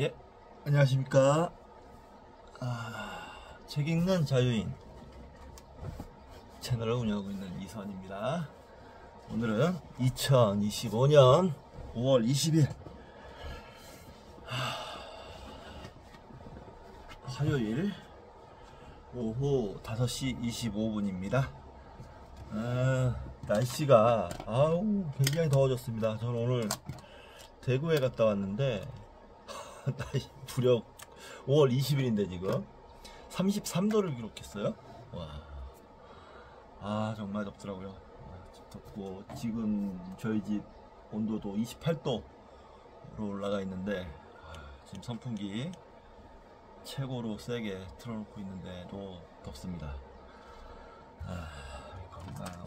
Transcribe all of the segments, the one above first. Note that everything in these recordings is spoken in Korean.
예, 안녕하십니까. 책 읽는 자유인 채널을 운영하고 있는 이선입니다. 오늘은 2025년 5월 20일 화요일 오후 5시 25분입니다. 날씨가 굉장히 더워졌습니다. 저는 오늘 대구에 갔다 왔는데 무려 5월 20일인데 지금 33도를 기록했어요. 와, 정말 덥더라고요. 덥고 지금 저희 집 온도도 28도로 올라가 있는데 지금 선풍기 최고로 세게 틀어놓고 있는데도 덥습니다.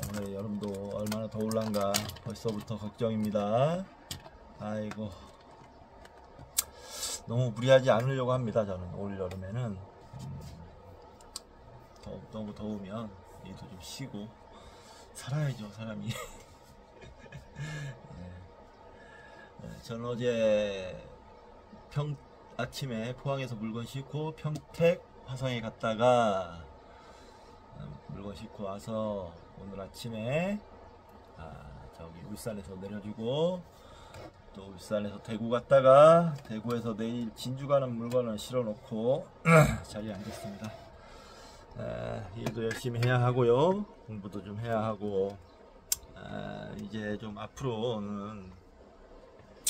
오늘 여름도 얼마나 더울란가 벌써부터 걱정입니다. 아이고, 너무 무리하지 않으려고 합니다. 저는 올 여름에는 너무 더우면 일도 좀 쉬고 살아야죠, 사람이. 저는 어제 아침에 포항에서 물건 싣고 평택 화성에 갔다가 물건 싣고 와서 오늘 아침에 저기 울산에서 내려주고 또 울산에서 대구 갔다가 대구에서 내일 진주 가는 물건을 실어 놓고 자리에 앉았습니다. 일도 열심히 해야 하고요, 공부도 좀 해야 하고, 이제 좀 앞으로는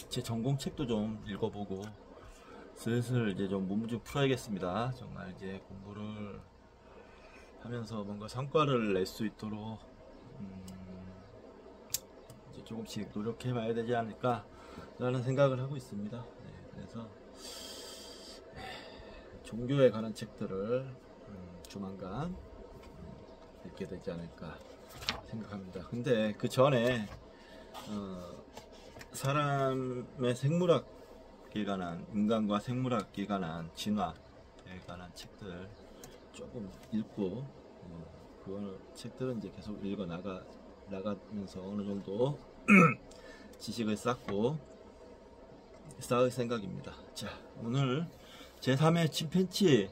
제 전공책도 좀 읽어보고 슬슬 이제 좀 몸 좀 풀어야겠습니다. 정말 이제 공부를 하면서 뭔가 성과를 낼 수 있도록 이제 조금씩 노력해 봐야 되지 않을까 라는 생각을 하고 있습니다. 그래서 종교에 관한 책들을 조만간 읽게 되지 않을까 생각합니다. 근데 그 전에 사람의 생물학에 관한, 인간과 생물학에 관한, 진화에 관한 책들 조금 읽고 그 책들은 이제 계속 읽어 나가면서 어느 정도 지식을 쌓을 생각입니다. 자, 오늘 제3회 침팬치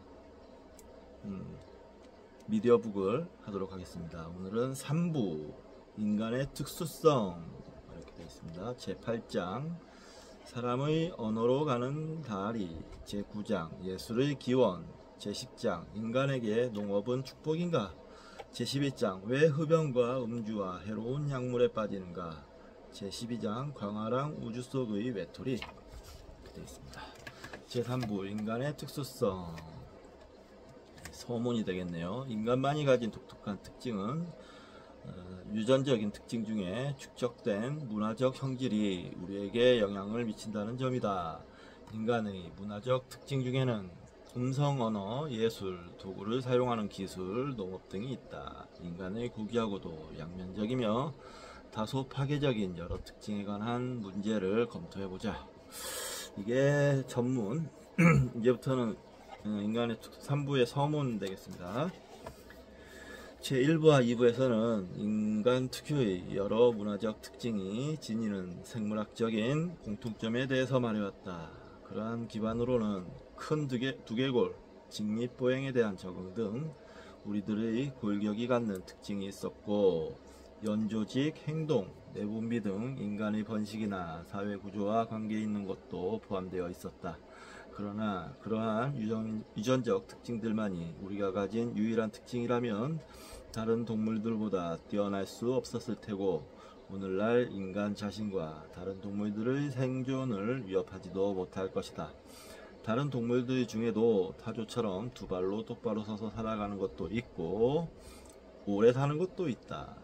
미디어북을 하도록 하겠습니다. 오늘은 3부 인간의 특수성 이렇게 되어 있습니다. 제8장 사람의 언어로 가는 다리, 제9장 예술의 기원, 제10장 인간에게 농업은 축복인가, 제11장 왜 흡연과 음주와 해로운 약물에 빠지는가, 제12장 광활한 우주 속의 외톨이 이렇게 되어 있습니다. 제3부 인간의 특수성, 서문이 되겠네요. 인간만이 가진 독특한 특징은 유전적인 특징 중에 축적된 문화적 형질이 우리에게 영향을 미친다는 점이다. 인간의 문화적 특징 중에는 음성 언어, 예술, 도구를 사용하는 기술, 농업 등이 있다. 인간의 고귀하고도 양면적이며 다소 파괴적인 여러 특징에 관한 문제를 검토해보자. 이게 전문. 이제부터는 인간의 3부의 서문 되겠습니다. 제1부와 2부에서는 인간 특유의 여러 문화적 특징이 지니는 생물학적인 공통점에 대해서 말해왔다. 그러한 기반으로는 큰 두개골, 직립보행에 대한 적응 등 우리들의 골격이 갖는 특징이 있었고, 연조직, 행동, 내분비 등 인간의 번식이나 사회구조와 관계있는 것도 포함되어 있었다. 그러나 그러한 유전적 특징들만이 우리가 가진 유일한 특징이라면 다른 동물들보다 뛰어날 수 없었을 테고, 오늘날 인간 자신과 다른 동물들의 생존을 위협하지도 못할 것이다. 다른 동물들 중에도 타조처럼 두 발로 똑바로 서서 살아가는 것도 있고 오래 사는 것도 있다.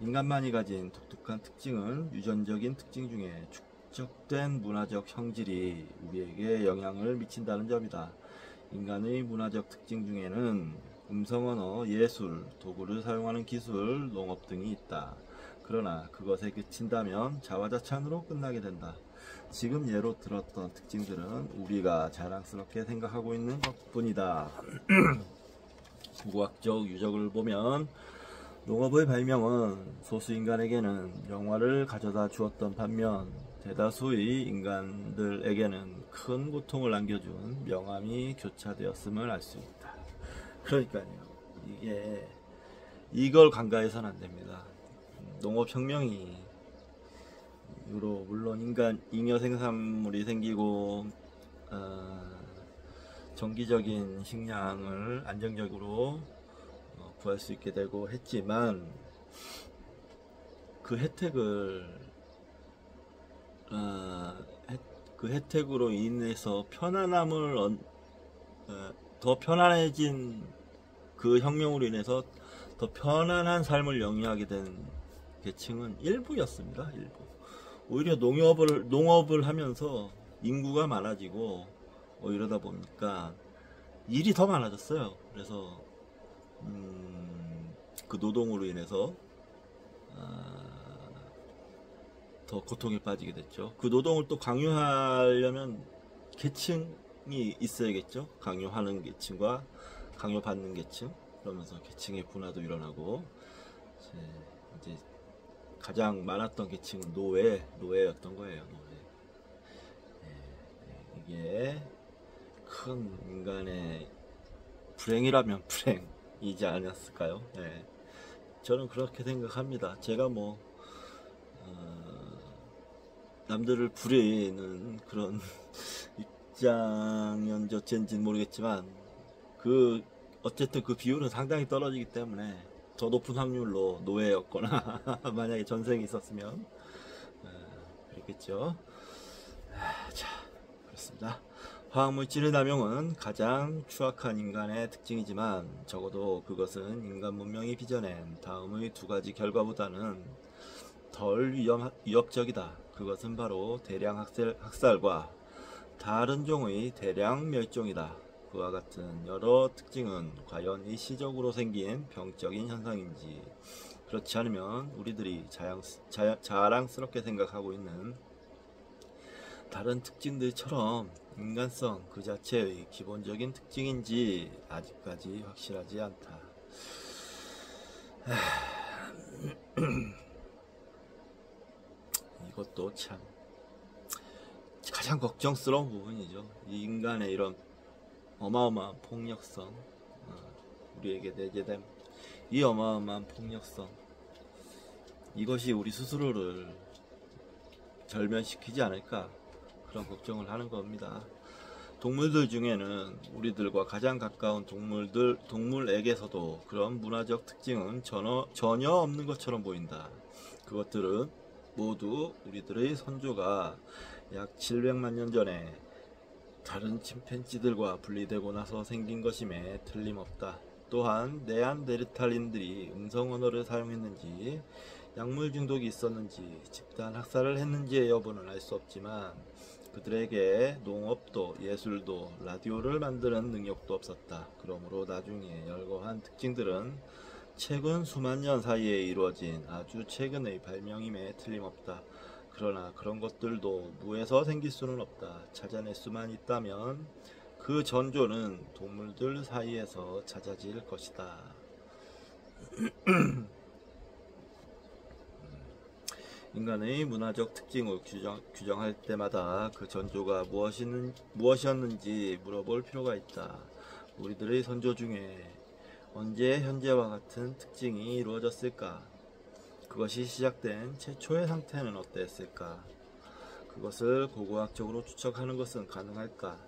인간만이 가진 독특한 특징은 유전적인 특징 중에 축적된 문화적 형질이 우리에게 영향을 미친다는 점이다. 인간의 문화적 특징 중에는 음성언어, 예술, 도구를 사용하는 기술, 농업 등이 있다. 그러나 그것에 그친다면 자화자찬으로 끝나게 된다. 지금 예로 들었던 특징들은 우리가 자랑스럽게 생각하고 있는 것뿐이다. 무과학적 유적을 보면 농업의 발명은 소수 인간에게는 영화를 가져다 주었던 반면 대다수의 인간들에게는 큰 고통을 안겨준 명암이 교차되었음을 알 수 있다. 그러니까요, 이걸 간과해서는 안 됩니다. 농업혁명이 이후로 물론 잉여 생산물이 생기고 정기적인 식량을 안정적으로 구할 수 있게 되고 했지만, 그 혜택으로 인해서 더 편안해진 그 혁명으로 인해서 더 편안한 삶을 영위하게 된 계층은 일부였습니다. 일부. 오히려 농업을 하면서 인구가 많아지고 이러다 보니까 일이 더 많아졌어요. 그래서 그 노동으로 인해서 더 고통에 빠지게 됐죠. 그 노동을 또 강요하려면 계층이 있어야겠죠. 강요하는 계층과 강요받는 계층, 그러면서 계층의 분화도 일어나고, 이제 가장 많았던 계층은 노예였던 거예요. 이게 큰 인간의 불행이라면 불행이지 않았을까요? 네. 저는 그렇게 생각합니다. 제가 남들을 부리는 그런 입장연저체인지는 모르겠지만, 어쨌든 그 비율은 상당히 떨어지기 때문에 더 높은 확률로 노예였거나 만약에 전생이 있었으면 그랬겠죠. 자, 그렇습니다. 화학물질의 남용은 가장 추악한 인간의 특징이지만, 적어도 그것은 인간 문명이 빚어낸 다음의 두 가지 결과보다는 덜 위협적이다. 그것은 바로 대량 학살과 다른 종의 대량 멸종이다. 그와 같은 여러 특징은 과연 일시적으로 생긴 병적인 현상인지, 그렇지 않으면 우리들이 자랑스럽게 생각하고 있는 다른 특징들처럼 인간성 그 자체의 기본적인 특징인지 아직까지 확실하지 않다. 이것도 참 가장 걱정스러운 부분이죠. 이 인간의 이런 어마어마한 폭력성, 우리에게 내재된 이 어마어마한 폭력성, 이것이 우리 스스로를 절멸시키지 않을까, 그런 걱정을 하는 겁니다. 동물들 중에는 우리들과 가장 가까운 동물에게서도 그런 문화적 특징은 전혀 없는 것처럼 보인다. 그것들은 모두 우리들의 선조가 약 700만 년 전에 다른 침팬지들과 분리되고 나서 생긴 것임에 틀림없다. 또한 네안데르탈인들이 음성 언어를 사용했는지, 약물 중독이 있었는지, 집단 학살을 했는지의 여부는 알 수 없지만, 그들에게 농업도 예술도 라디오를 만드는 능력도 없었다. 그러므로 나중에 열거한 특징들은 최근 수만 년 사이에 이루어진 아주 최근의 발명임에 틀림없다. 그러나 그런 것들도 무에서 생길 수는 없다. 찾아낼 수만 있다면 그 전조는 동물들 사이에서 찾아질 것이다. 인간의 문화적 특징을 규정할 때마다 그 전조가 무엇이었는지 물어볼 필요가 있다. 우리들의 선조 중에 언제 현재와 같은 특징이 이루어졌을까? 그것이 시작된 최초의 상태는 어땠을까? 그것을 고고학적으로 추측하는 것은 가능할까?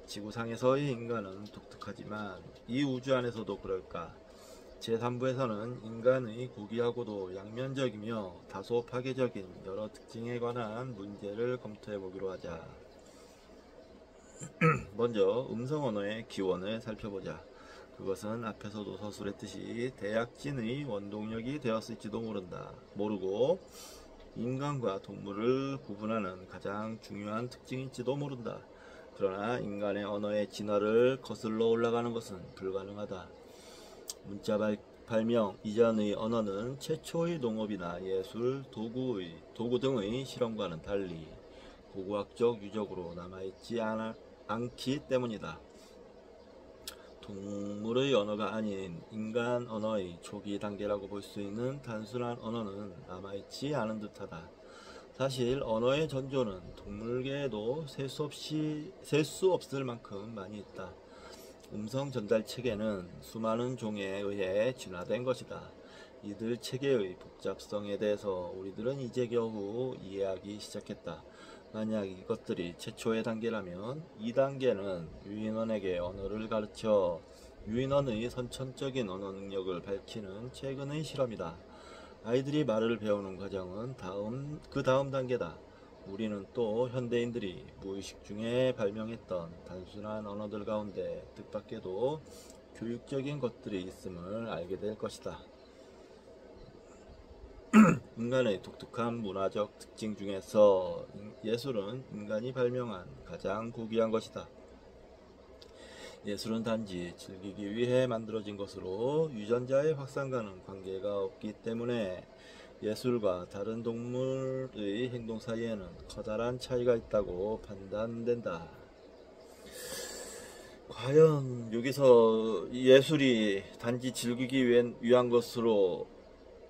지구상에서의 인간은 독특하지만 이 우주 안에서도 그럴까? 제3부에서는 인간의 고귀하고도 양면적이며 다소 파괴적인 여러 특징에 관한 문제를 검토해 보기로 하자. 먼저 음성 언어의 기원을 살펴보자. 그것은 앞에서도 서술했듯이 대약진의 원동력이 되었을지도 모르고 인간과 동물을 구분하는 가장 중요한 특징일지도 모른다. 그러나 인간의 언어의 진화를 거슬러 올라가는 것은 불가능하다. 문자 발명 이전의 언어는 최초의 농업이나 예술, 도구 등의 실험과는 달리 고고학적 유적으로 남아있지 않기 때문이다. 동물의 언어가 아닌 인간 언어의 초기 단계라고 볼 수 있는 단순한 언어는 남아있지 않은 듯하다. 사실 언어의 전조는 동물계에도 셀 수 없을 만큼 많이 있다. 음성 전달 체계는 수많은 종에 의해 진화된 것이다. 이들 체계의 복잡성에 대해서 우리들은 이제 겨우 이해하기 시작했다. 만약 이것들이 최초의 단계라면 이 단계는 유인원에게 언어를 가르쳐 유인원의 선천적인 언어 능력을 밝히는 최근의 실험이다. 아이들이 말을 배우는 과정은 그 다음 단계다. 우리는 또 현대인들이 무의식 중에 발명했던 단순한 언어들 가운데 뜻밖에도 교육적인 것들이 있음을 알게 될 것이다. 인간의 독특한 문화적 특징 중에서 예술은 인간이 발명한 가장 고귀한 것이다. 예술은 단지 즐기기 위해 만들어진 것으로 유전자의 확산과는 관계가 없기 때문에 예술과 다른 동물의 행동 사이에는 커다란 차이가 있다고 판단된다. 과연 여기서 예술이 단지 즐기기 위한 것으로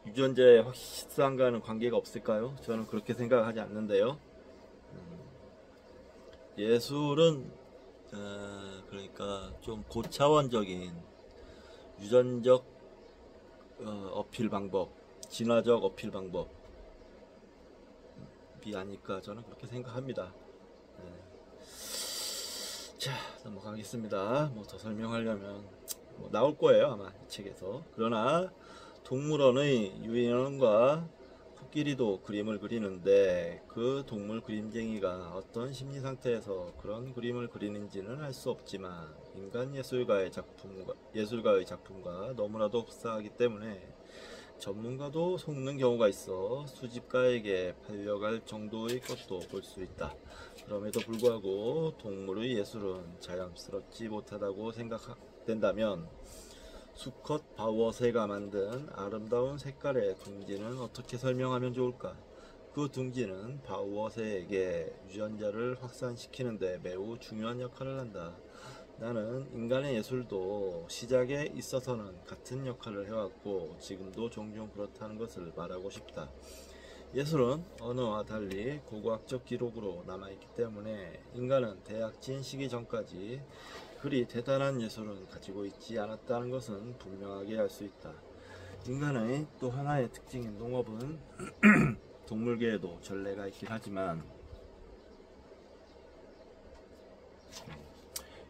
유전자의 확산과는 관계가 없을까요? 저는 그렇게 생각하지 않는데요. 예술은 그러니까 좀 고차원적인 유전적 어필 방법, 진화적 어필 방법이 아닐까 저는 그렇게 생각합니다. 자, 넘어가겠습니다. 뭐 더 설명하려면 나올 거예요 아마 이 책에서. 그러나 동물원의 유인원과 코끼리도 그림을 그리는데 그 동물 그림쟁이가 어떤 심리 상태에서 그런 그림을 그리는지는 알 수 없지만 인간 예술가의 작품과 너무나도 흡사하기 때문에 전문가도 속는 경우가 있어 수집가에게 팔려갈 정도의 것도 볼 수 있다. 그럼에도 불구하고 동물의 예술은 자연스럽지 못하다고 생각된다면 수컷 바우어새가 만든 아름다운 색깔의 둥지는 어떻게 설명하면 좋을까? 그 둥지는 바우어새에게 유전자를 확산시키는데 매우 중요한 역할을 한다. 나는 인간의 예술도 시작에 있어서는 같은 역할을 해왔고 지금도 종종 그렇다는 것을 말하고 싶다. 예술은 언어와 달리 고고학적 기록으로 남아있기 때문에 인간은 대학 진시기 전까지 그리 대단한 예술은 가지고 있지 않았다는 것은 분명하게 알 수 있다. 인간의 또 하나의 특징인 농업은 동물계에도 전례가 있긴 하지만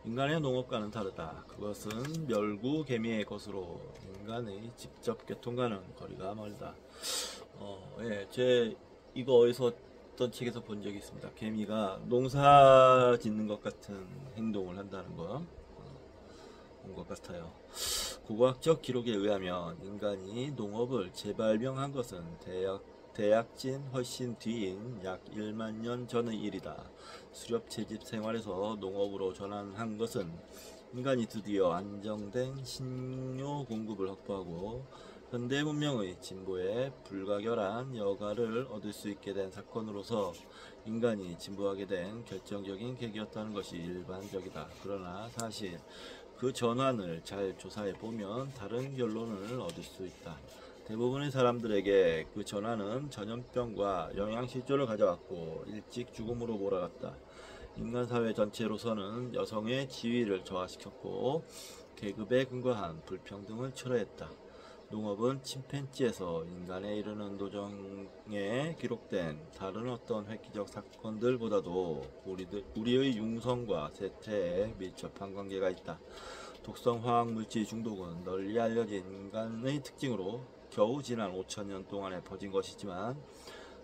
인간의 농업과는 다르다. 그것은 멸구 개미의 것으로 인간의 직접 교통과는 거리가 멀다. 이거 어디서 어떤 책에서 본 적이 있습니다. 개미가 농사 짓는 것 같은 행동을 한다는 거 본 것 같아요. 고고학적 기록에 의하면 인간이 농업을 재발명한 것은 대약진 훨씬 뒤인 약 1만 년 전의 일이다. 수렵 채집 생활에서 농업으로 전환한 것은 인간이 드디어 안정된 식료 공급을 확보하고 현대 문명의 진보에 불가결한 여가를 얻을 수 있게 된 사건으로서 인간이 진보하게 된 결정적인 계기였다는 것이 일반적이다. 그러나 사실 그 전환을 잘 조사해 보면 다른 결론을 얻을 수 있다. 대부분의 사람들에게 그 전환은 전염병과 영양실조를 가져왔고 일찍 죽음으로 몰아갔다. 인간 사회 전체로서는 여성의 지위를 저하시켰고 계급에 근거한 불평등을 철회했다. 농업은 침팬지에서 인간에 이르는 도정에 기록된 다른 어떤 획기적 사건들보다도 우리의 융성과 세태에 밀접한 관계가 있다. 독성 화학물질 중독은 널리 알려진 인간의 특징으로 겨우 지난 5천년 동안에 퍼진 것이지만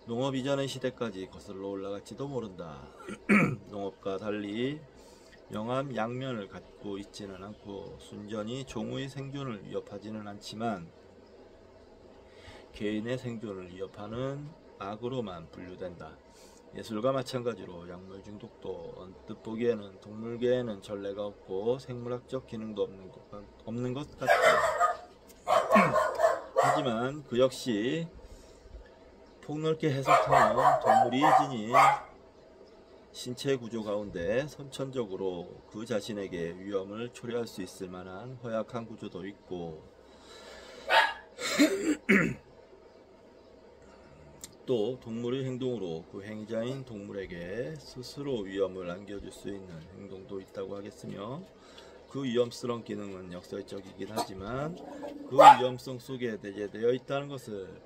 농업 이전의 시대까지 거슬러 올라갈지도 모른다. 농업과 달리 명암 양면을 갖고 있지는 않고 순전히 종의 생존을 위협하지는 않지만 개인의 생존을 위협하는 악으로만 분류된다. 예술과 마찬가지로 약물 중독도 언뜻 보기에는 동물계에는 전례가 없고 생물학적 기능도 없는 것 같다. 하지만 그 역시 폭넓게 해석하면 동물이 지닌 신체 구조 가운데 선천적으로 그 자신에게 위험을 초래할 수 있을 만한 허약한 구조도 있고 또 동물의 행동으로 그 행위자인 동물에게 스스로 위험을 안겨줄 수 있는 행동도 있다고 하겠으며, 그 위험스러운 기능은 역설적이긴 하지만 그 위험성 속에 내재되어 있다는 것을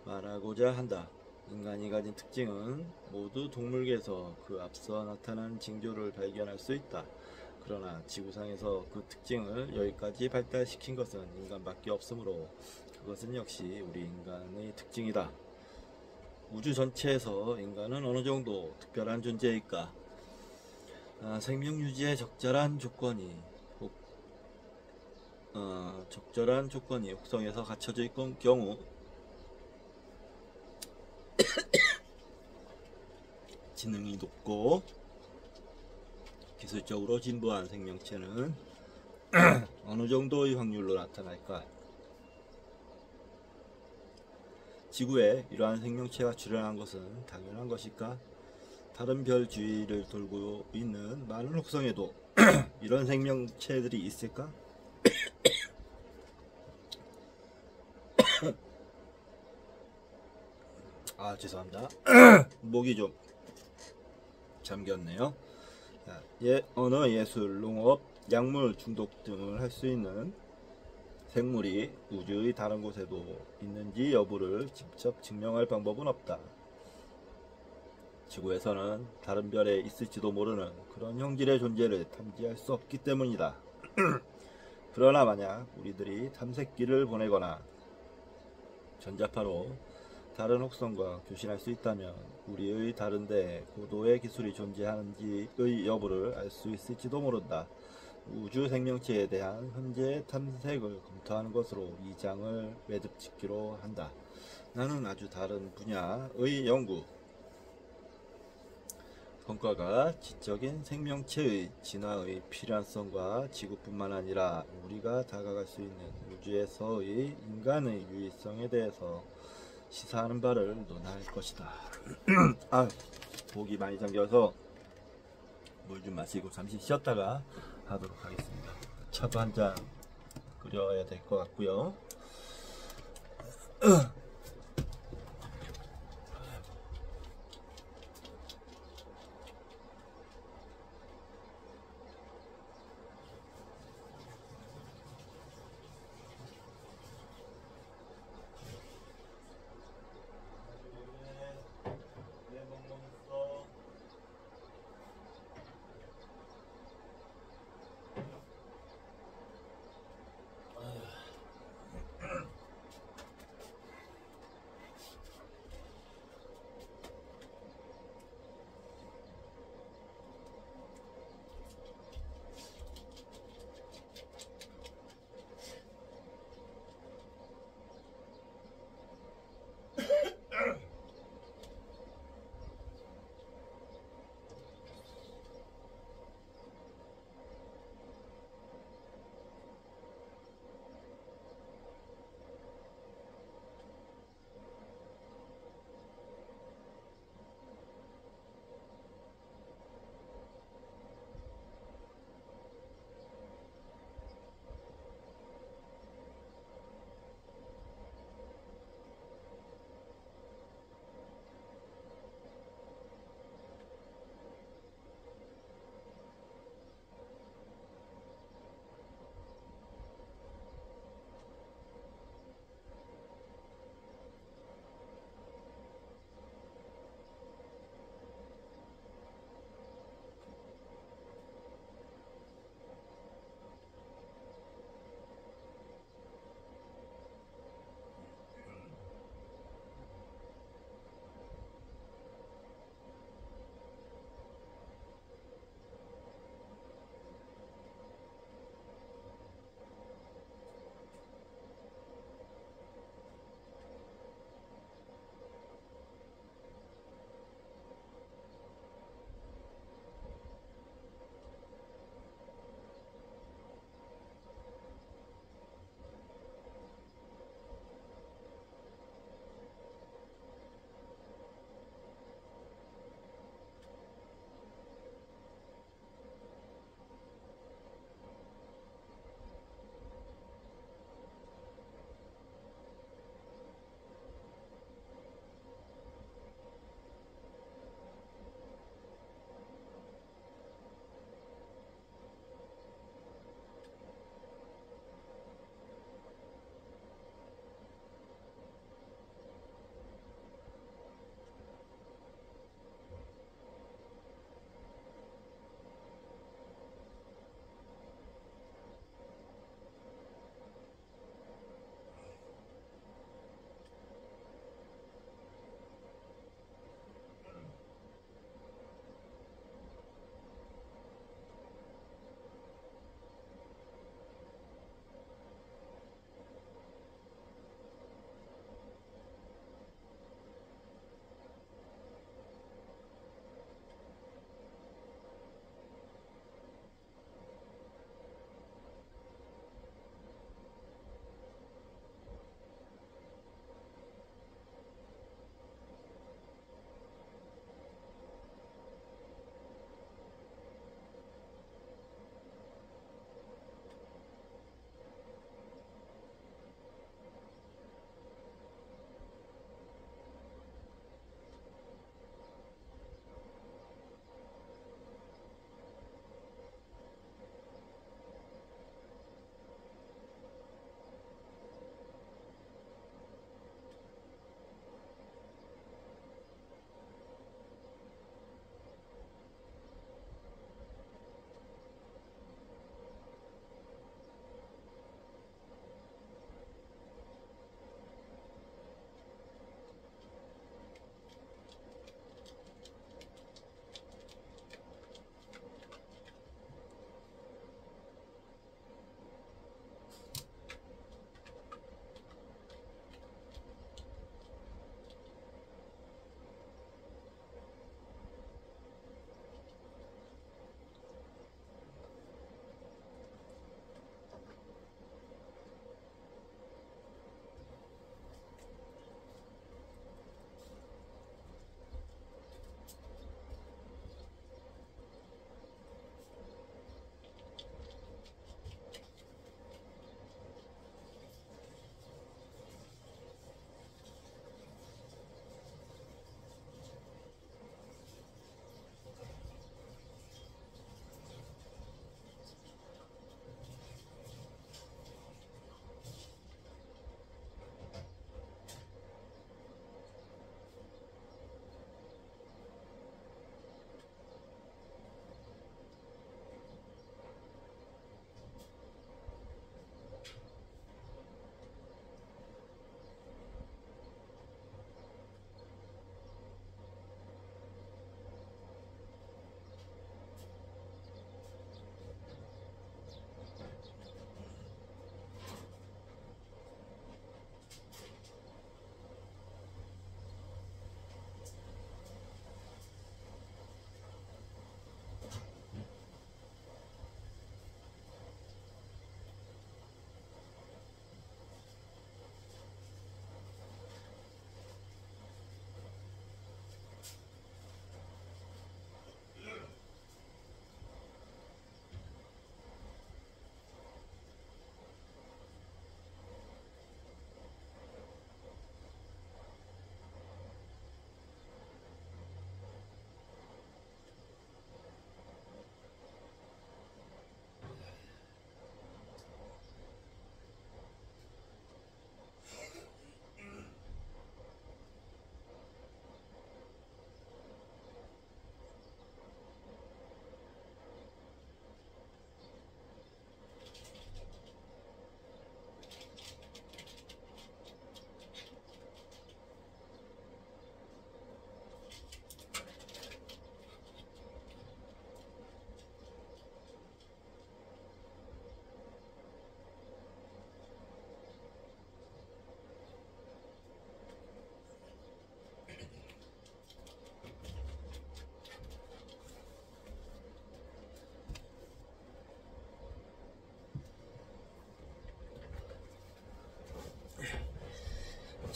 말하고자 한다. 인간이 가진 특징은 모두 동물계에서 그 앞서 나타난 징조를 발견할 수 있다. 그러나 지구상에서 그 특징을 여기까지 발달시킨 것은 인간밖에 없으므로 그것은 역시 우리 인간의 특징이다. 우주 전체에서 인간은 어느 정도 특별한 존재일까? 생명 유지에 적절한 조건이 혹성에서 갖춰져 있건 경우 지능이 높고 기술적으로 진보한 생명체는 어느 정도의 확률로 나타날까? 지구에 이러한 생명체가 출현한 것은 당연한 것일까? 다른 별 주위를 돌고 있는 많은 혹성에도 이런 생명체들이 있을까? 죄송합니다. 목이 좀 잠겼네요. 언어, 예술, 농업, 약물 중독 등을 할 수 있는 생물이 우주의 다른 곳에도 있는지 여부를 직접 증명할 방법은 없다. 지구에서는 다른 별에 있을지도 모르는 그런 형질의 존재를 탐지할 수 없기 때문이다. 그러나 만약 우리들이 탐색기를 보내거나 전자파로 다른 혹성과 교신할 수 있다면 우리의 다른 데 고도의 기술이 존재하는지의 여부를 알 수 있을지도 모른다. 우주 생명체에 대한 현재 탐색을 검토하는 것으로 이 장을 매듭짓기로 한다. 나는 아주 다른 분야의 연구 성과가 지적인 생명체의 진화의 필요성과 지구뿐만 아니라 우리가 다가갈 수 있는 우주에서의 인간의 유의성에 대해서 시사하는 바를 논할 것이다. 목이 많이 잠겨서 물 좀 마시고 잠시 쉬었다가 하도록 하겠습니다. 차도 한 잔 끓여야 될 것 같고요.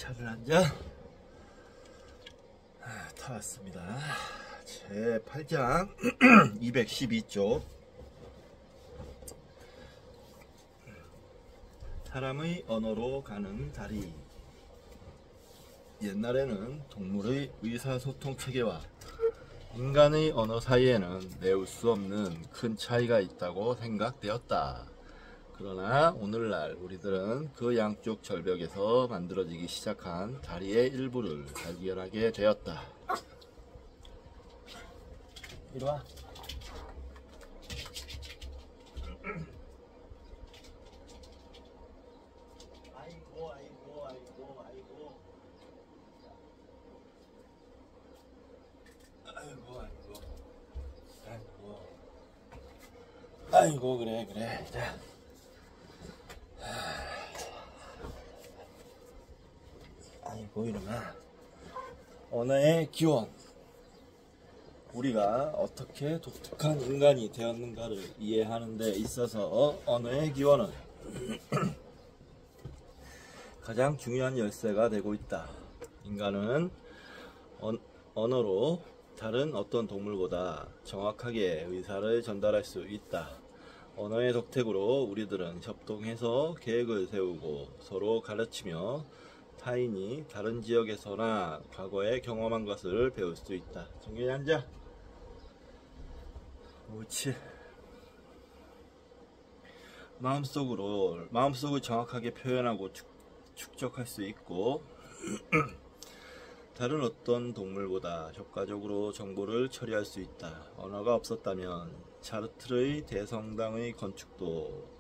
차를 앉아. 다 왔습니다. 제 8장 212쪽. 사람의 언어로 가는 다리. 옛날에는 동물의 의사소통 체계와 인간의 언어 사이에는 메울 수 없는 큰 차이가 있다고 생각되었다. 그러나 오늘날 우리들은 그 양쪽 절벽에서 만들어지기 시작한 다리의 일부를 발견하게 되었다. 이리 와. 아이고 아이고 아이고 아이고 아이고 아이고 아이고 그래 자. 아이고 이러면 언어의 기원, 우리가 어떻게 독특한 인간이 되었는가를 이해하는 데 있어서 언어의 기원은 가장 중요한 열쇠가 되고 있다. 인간은 언어로 다른 어떤 동물보다 정확하게 의사를 전달할 수 있다. 언어의 덕택으로 우리들은 협동해서 계획을 세우고 서로 가르치며 타인이 다른 지역에서나 과거에 경험한 것을 배울 수 있다. 정연히 앉아. 옳지. 마음속을 정확하게 표현하고 축적할 수 있고 다른 어떤 동물보다 효과적으로 정보를 처리할 수 있다. 언어가 없었다면 샤르트르 대성당의 건축도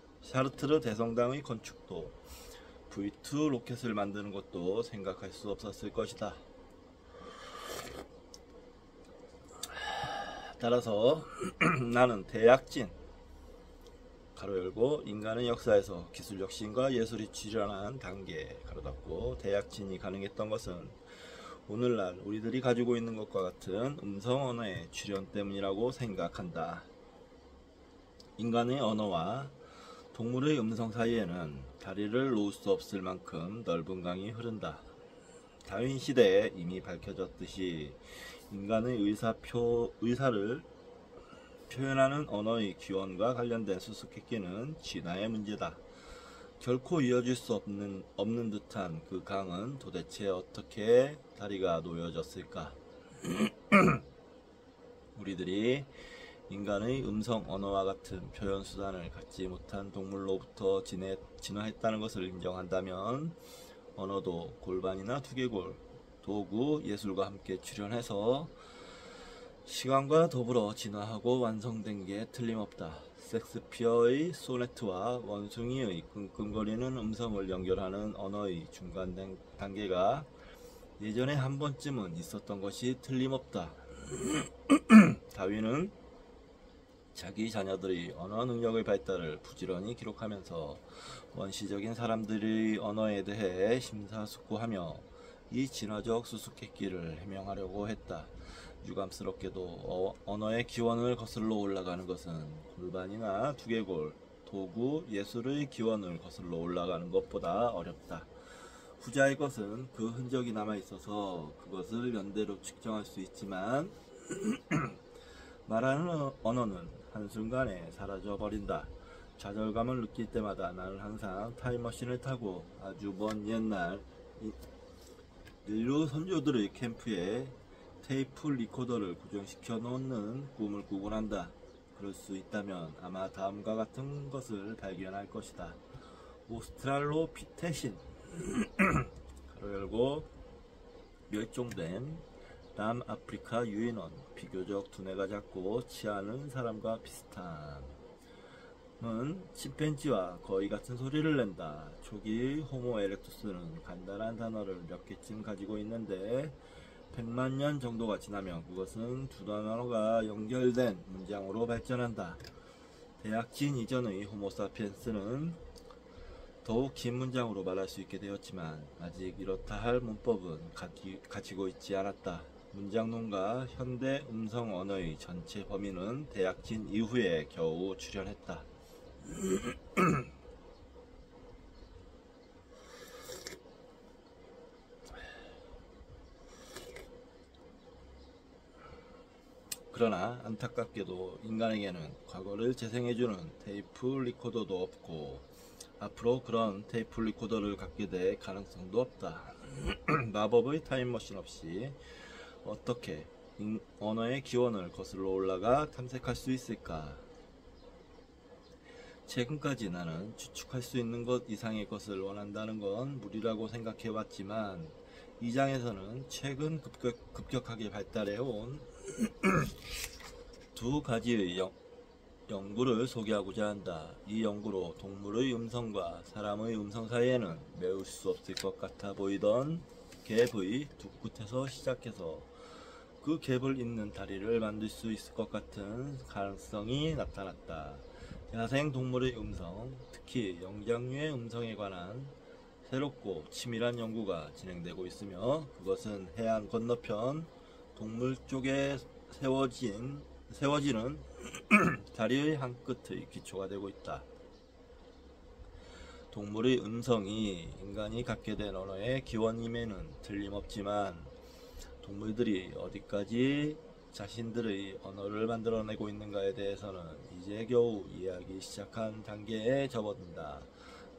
V2 로켓을 만드는 것도 생각할 수 없었을 것이다. 따라서 나는 대약진 가로 열고 인간의 역사에서 기술 혁신과 예술이 출현한 단계 가로 닫고 대약진이 가능했던 것은 오늘날 우리들이 가지고 있는 것과 같은 음성 언어의 출현 때문이라고 생각한다. 인간의 언어와 동물의 음성 사이에는 다리를 놓을 수 없을 만큼 넓은 강이 흐른다. 다윈 시대에 이미 밝혀졌듯이 인간의 의사를 표현하는 언어의 기원과 관련된 수수께끼는 진화의 문제다. 결코 이어질 수 없는 듯한 그 강은 도대체 어떻게 다리가 놓여졌을까? 우리들이 인간의 음성 언어와 같은 표현 수단을 갖지 못한 동물로부터 진화했다는 것을 인정한다면 언어도 골반이나 두개골, 도구, 예술과 함께 출현해서 시간과 더불어 진화하고 완성된 게 틀림없다. 섹스피어의 소네트와 원숭이의 끙끙거리는 음성을 연결하는 언어의 중간 단계가 예전에 한 번쯤은 있었던 것이 틀림없다. 다윈은 자기 자녀들의 언어 능력의 발달을 부지런히 기록하면서 원시적인 사람들의 언어에 대해 심사숙고하며 이 진화적 수수께끼를 해명하려고 했다. 유감스럽게도 언어의 기원을 거슬러 올라가는 것은 골반이나 두개골, 도구, 예술의 기원을 거슬러 올라가는 것보다 어렵다. 후자의 것은 그 흔적이 남아있어서 그것을 연대로 측정할 수 있지만 말하는 언어는 한순간에 사라져버린다. 좌절감을 느낄 때마다 나는 항상 타임머신을 타고 아주 먼 옛날 인류 선조들의 캠프에 테이프 리코더를 고정시켜 놓는 꿈을 꾸곤 한다. 그럴 수 있다면 아마 다음과 같은 것을 발견할 것이다. 오스트랄로피테신 가로 열고 멸종된 남아프리카 유인원, 비교적 두뇌가 작고 치아는 사람과 비슷함은 침팬지와 거의 같은 소리를 낸다. 초기 호모 에렉투스는 간단한 단어를 몇 개쯤 가지고 있는데 100만 년 정도가 지나면 그것은 두 단어가 연결된 문장으로 발전한다. 대약진 이전의 호모사피엔스는 더욱 긴 문장으로 말할 수 있게 되었지만 아직 이렇다 할 문법은 가지고 있지 않았다. 문장론과 현대 음성 언어의 전체 범위는 대약진 이후에 겨우 출현했다. 그러나 안타깝게도 인간에게는 과거를 재생해주는 테이프 리코더도 없고 앞으로 그런 테이프 리코더를 갖게 될 가능성도 없다. 마법의 타임머신 없이 어떻게 언어의 기원을 거슬러 올라가 탐색할 수 있을까? 최근까지 나는 추측할 수 있는 것 이상의 것을 원한다는 건 무리라고 생각해 왔지만 이 장에서는 최근 급격하게 발달해온 두 가지의 연구를 소개하고자 한다. 이 연구로 동물의 음성과 사람의 음성 사이에는 메울 수 없을 것 같아 보이던 갭의 두 끝에서 시작해서 그 갭을 잇는 다리를 만들 수 있을 것 같은 가능성이 나타났다. 야생 동물의 음성, 특히 영장류의 음성에 관한 새롭고 치밀한 연구가 진행되고 있으며 그것은 해안 건너편 동물 쪽에 세워지는 다리의 한 끝의 기초가 되고 있다. 동물의 음성이 인간이 갖게 된 언어의 기원임에는 틀림없지만 동물들이 어디까지 자신들의 언어를 만들어내고 있는가에 대해서는 이제 겨우 이해하기 시작한 단계에 접어든다.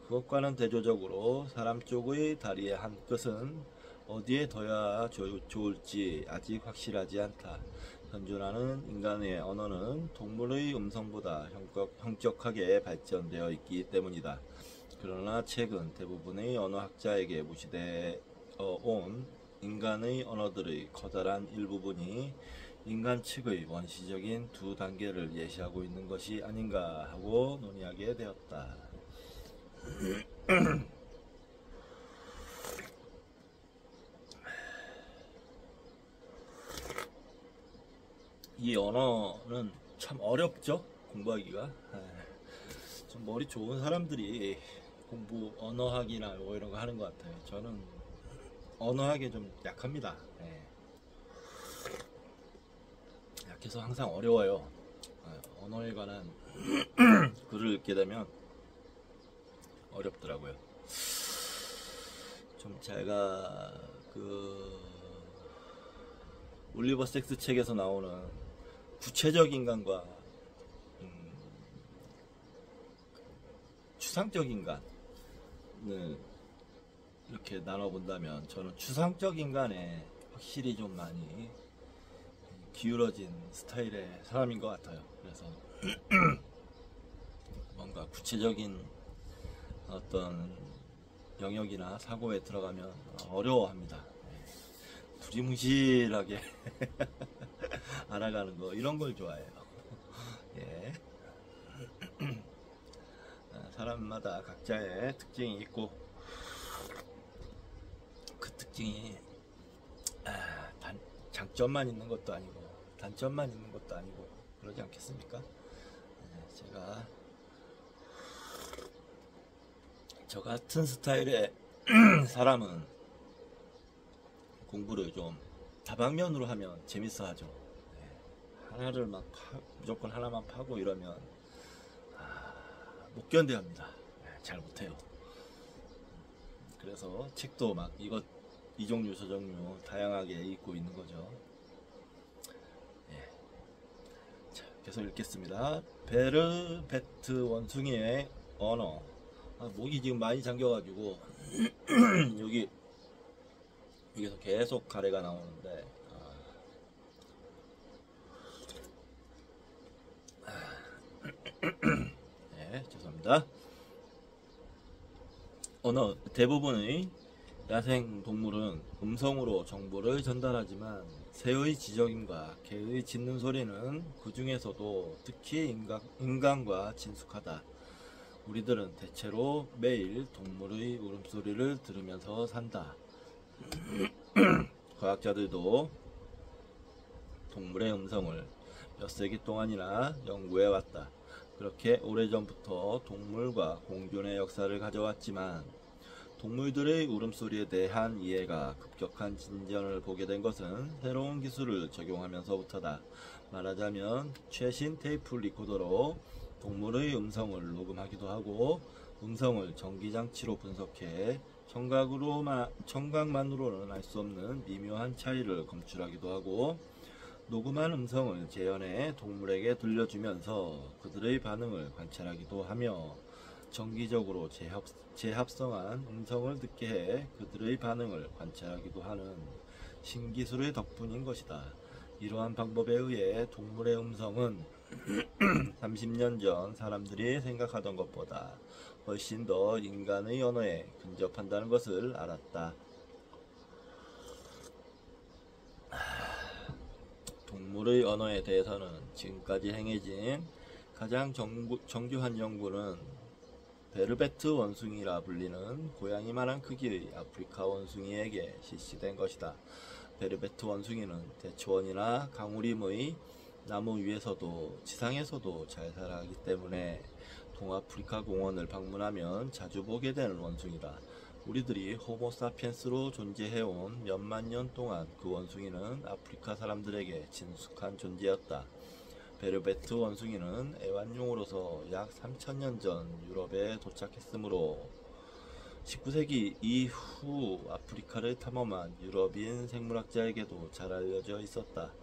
그것과는 대조적으로 사람 쪽의 다리의 한 끝은 어디에 둬야 좋을지 아직 확실하지 않다. 현존하는 인간의 언어는 동물의 음성보다 형격하게 발전되어 있기 때문이다. 그러나 최근 대부분의 언어학자에게 무시되어 온 인간의 언어들의 커다란 일부분이 인간 측의 원시적인 두 단계를 예시하고 있는 것이 아닌가 하고 논의하게 되었다. 이 언어는 참 어렵죠? 공부하기가. 좀 머리 좋은 사람들이 언어학이나 뭐 이런 거 하는 것 같아요. 저는 언어학에 좀 약합니다. 약해서 항상 어려워요. 언어에 관한 글을 읽게 되면 어렵더라고요. 좀 제가 올리버 섹스 책에서 나오는 구체적 인간과 추상적 인간을 이렇게 나눠본다면 저는 추상적 인간에 확실히 좀 많이 기울어진 스타일의 사람인 것 같아요. 그래서 뭔가 구체적인 어떤 영역이나 사고에 들어가면 어려워합니다. 두리뭉실하게 알아가는 거 이런 걸 좋아해요. 예. 사람마다 각자의 특징이 있고 그 특징이 장점만 있는 것도 아니고 단점만 있는 것도 아니고 그러지 않겠습니까? 제가 저 같은 스타일의 사람은 공부를 좀 다방면으로 하면 재밌어 하죠. 하나를 무조건 하나만 파고 이러면 못 견뎌합니다. 잘 못해요. 그래서 책도 막 이 종류 저 종류 다양하게 읽고 있는 거죠. 자, 계속 읽겠습니다. 베르베트 원숭이의 언어. 목이 지금 많이 잠겨가지고 여기서 계속 가래가 나오는데 네, 죄송합니다. 언어 대부분의 야생 동물은 음성으로 정보를 전달하지만 새의 지저귀과 개의 짖는 소리는 그 중에서도 특히 인간과 친숙하다. 우리들은 대체로 매일 동물의 울음소리를 들으면서 산다. 과학자들도 동물의 음성을 몇 세기 동안이나 연구해왔다. 그렇게 오래전부터 동물과 공존의 역사를 가져왔지만 동물들의 울음소리에 대한 이해가 급격한 진전을 보게 된 것은 새로운 기술을 적용하면서부터다. 말하자면 최신 테이프 리코더로 동물의 음성을 녹음하기도 하고 음성을 전기장치로 분석해 청각만으로는 알 수 없는 미묘한 차이를 검출하기도 하고 녹음한 음성을 재현해 동물에게 들려주면서 그들의 반응을 관찰하기도 하며 정기적으로 재합성한 음성을 듣게 해 그들의 반응을 관찰하기도 하는 신기술의 덕분인 것이다. 이러한 방법에 의해 동물의 음성은 30년 전 사람들이 생각하던 것보다 훨씬 더 인간의 언어에 근접한다는 것을 알았다. 동물의 언어에 대해서는 지금까지 행해진 가장 정교한 연구는 베르베트 원숭이라 불리는 고양이만한 크기의 아프리카 원숭이에게 실시된 것이다. 베르베트 원숭이는 대초원이나 강우림의 나무 위에서도 지상에서도 잘 살아가기 때문에 동아프리카 공원을 방문하면 자주 보게 되는 원숭이다. 우리들이 호모사피엔스로 존재해온 몇만 년 동안 그 원숭이는 아프리카 사람들에게 친숙한 존재였다. 베르베트 원숭이는 애완용으로서 약 3000년 전 유럽에 도착했으므로 19세기 이후 아프리카를 탐험한 유럽인 생물학자에게도 잘 알려져 있었다.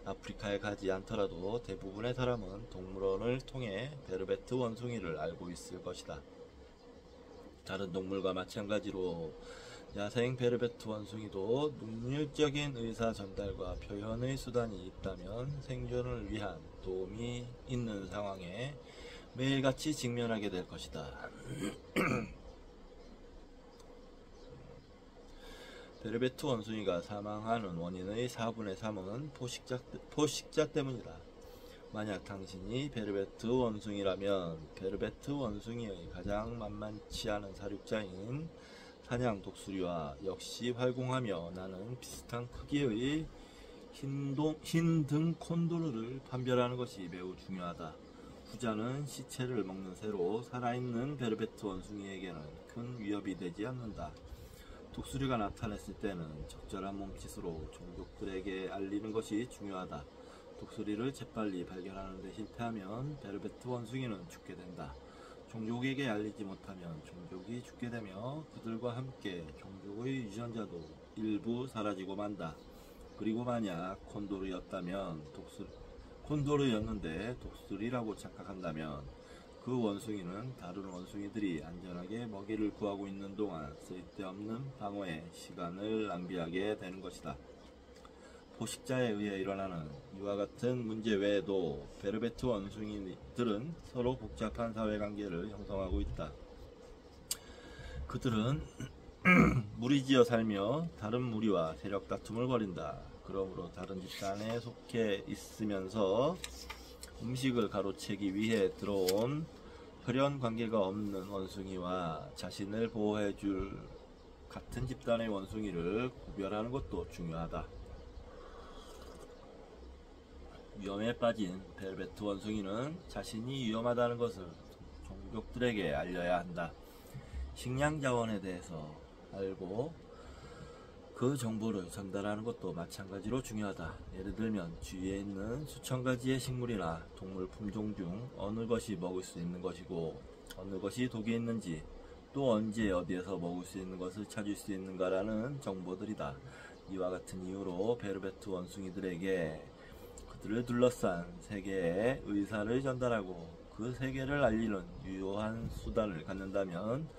아프리카에 가지 않더라도 대부분의 사람은 동물원을 통해 베르베트 원숭이를 알고 있을 것이다. 다른 동물과 마찬가지로 야생 베르베트 원숭이도 능률적인 의사 전달과 표현의 수단이 있다면 생존을 위한 도움이 있는 상황에 매일같이 직면하게 될 것이다. 베르베트 원숭이가 사망하는 원인의 4분의 3은 포식자 때문이다. 만약 당신이 베르베트 원숭이라면 베르베트 원숭이의 가장 만만치 않은 사육자인 사냥 독수리와 역시 활공하며 나는 비슷한 크기의 흰등 콘도르를 판별하는 것이 매우 중요하다. 후자는 시체를 먹는 새로 살아있는 베르베트 원숭이에게는 큰 위협이 되지 않는다. 독수리가 나타났을 때는 적절한 몸짓으로 종족들에게 알리는 것이 중요하다. 독수리를 재빨리 발견하는 데 실패하면 베르베트 원숭이는 죽게 된다. 종족에게 알리지 못하면 종족이 죽게 되며 그들과 함께 종족의 유전자도 일부 사라지고 만다. 그리고 만약 콘도르였는데 독수리라고 착각한다면 그 원숭이는 다른 원숭이들이 안전하게 먹이를 구하고 있는 동안 쓸데없는 방어에 시간을 낭비하게 되는 것이다. 포식자에 의해 일어나는 이와 같은 문제 외에도 베르베트 원숭이들은 서로 복잡한 사회관계를 형성하고 있다. 그들은 무리지어 살며 다른 무리와 세력 다툼을 벌인다. 그러므로 다른 집단에 속해 있으면서 음식을 가로채기 위해 들어온 혈연 관계가 없는 원숭이와 자신을 보호해줄 같은 집단의 원숭이를 구별하는 것도 중요하다. 위험에 빠진 베르베트 원숭이는 자신이 위험하다는 것을 종족들에게 알려야 한다. 식량 자원에 대해서 알고 그 정보를 전달하는 것도 마찬가지로 중요하다. 예를 들면 주위에 있는 수천 가지의 식물이나 동물 품종 중 어느 것이 먹을 수 있는 것이고 어느 것이 독이 있는지 또 언제 어디에서 먹을 수 있는 것을 찾을 수 있는가라는 정보들이다. 이와 같은 이유로 베르베트 원숭이들에게 그들을 둘러싼 세계의 의사를 전달하고 그 세계를 알리는 유효한 수단을 갖는다면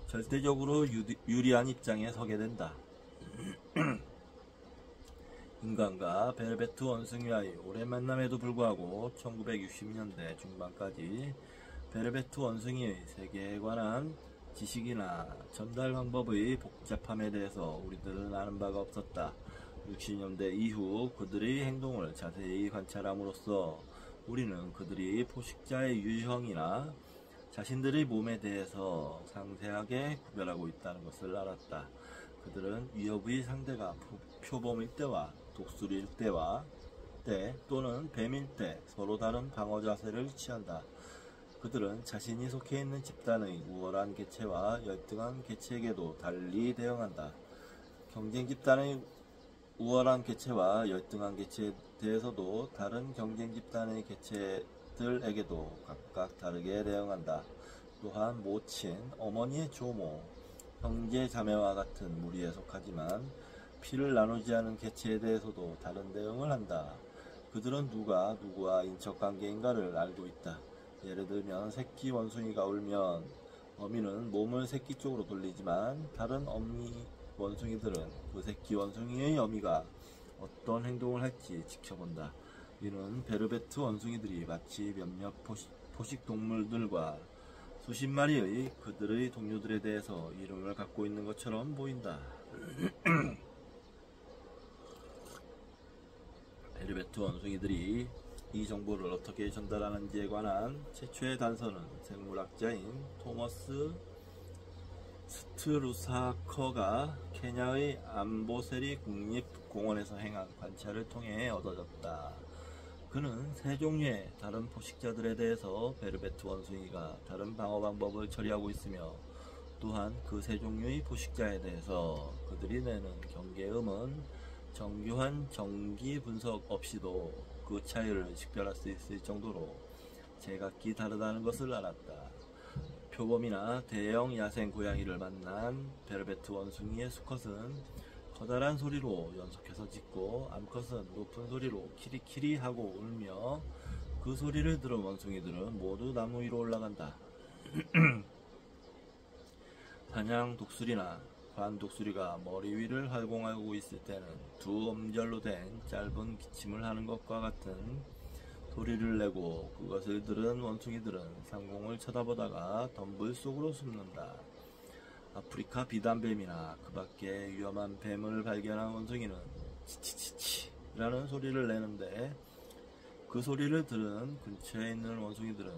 절대적으로 유리한 입장에 서게 된다. 인간과 베르베트 원숭이와의 오랜 만남에도 불구하고 1960년대 중반까지 베르베트 원숭이의 세계에 관한 지식이나 전달 방법의 복잡함에 대해서 우리들은 아는 바가 없었다. 60년대 이후 그들의 행동을 자세히 관찰함으로써 우리는 그들이 포식자의 유형이나 자신들의 몸에 대해서 상세하게 구별하고 있다는 것을 알았다. 그들은 위협의 상대가 표범일 때와 독수리일 때 또는 뱀일 때 서로 다른 방어 자세를 취한다. 그들은 자신이 속해 있는 집단의 우월한 개체와 열등한 개체에게도 달리 대응한다. 경쟁 집단의 우월한 개체와 열등한 개체에 대해서도 다른 경쟁 집단의 개체들에게도 각각 다르게 대응한다. 또한 모친, 어머니의 조모, 형제 자매와 같은 무리에 속하지만 피를 나누지 않은 개체에 대해서도 다른 대응을 한다. 그들은 누가 누구와 인척관계인가를 알고 있다. 예를 들면 새끼 원숭이가 울면 어미는 몸을 새끼 쪽으로 돌리지만 다른 어미 원숭이들은 그 새끼 원숭이의 어미가 어떤 행동을 할지 지켜본다. 이는 베르베트 원숭이들이 마치 몇몇 포식동물들과 수십 마리의 그들의 동료들에 대해서 이름을 갖고 있는 것처럼 보인다. 베르베트 원숭이들이 이 정보를 어떻게 전달하는지에 관한 최초의 단서는 생물학자인 토머스 스트루사커가 케냐의 암보세리 국립공원에서 행한 관찰을 통해 얻어졌다. 그는 세 종류의 다른 포식자들에 대해서 베르베트 원숭이가 다른 방어 방법을 처리하고 있으며 또한 그 세 종류의 포식자에 대해서 그들이 내는 경계음은 정교한 정기 분석 없이도 그 차이를 식별할 수 있을 정도로 제각기 다르다는 것을 알았다. 표범이나 대형 야생 고양이를 만난 베르베트 원숭이의 수컷은 커다란 소리로 연속해서 짖고 암컷은 높은 소리로 키리키리 하고 울며 그 소리를 들은 원숭이들은 모두 나무 위로 올라간다. 사냥 독수리나 관 독수리가 머리 위를 활공하고 있을 때는 두 음절로 된 짧은 기침을 하는 것과 같은 소리를 내고 그것을 들은 원숭이들은 상공을 쳐다보다가 덤불 속으로 숨는다. 아프리카 비단뱀이나 그 밖에 위험한 뱀을 발견한 원숭이는 치치치치 라는 소리를 내는데 그 소리를 들은 근처에 있는 원숭이들은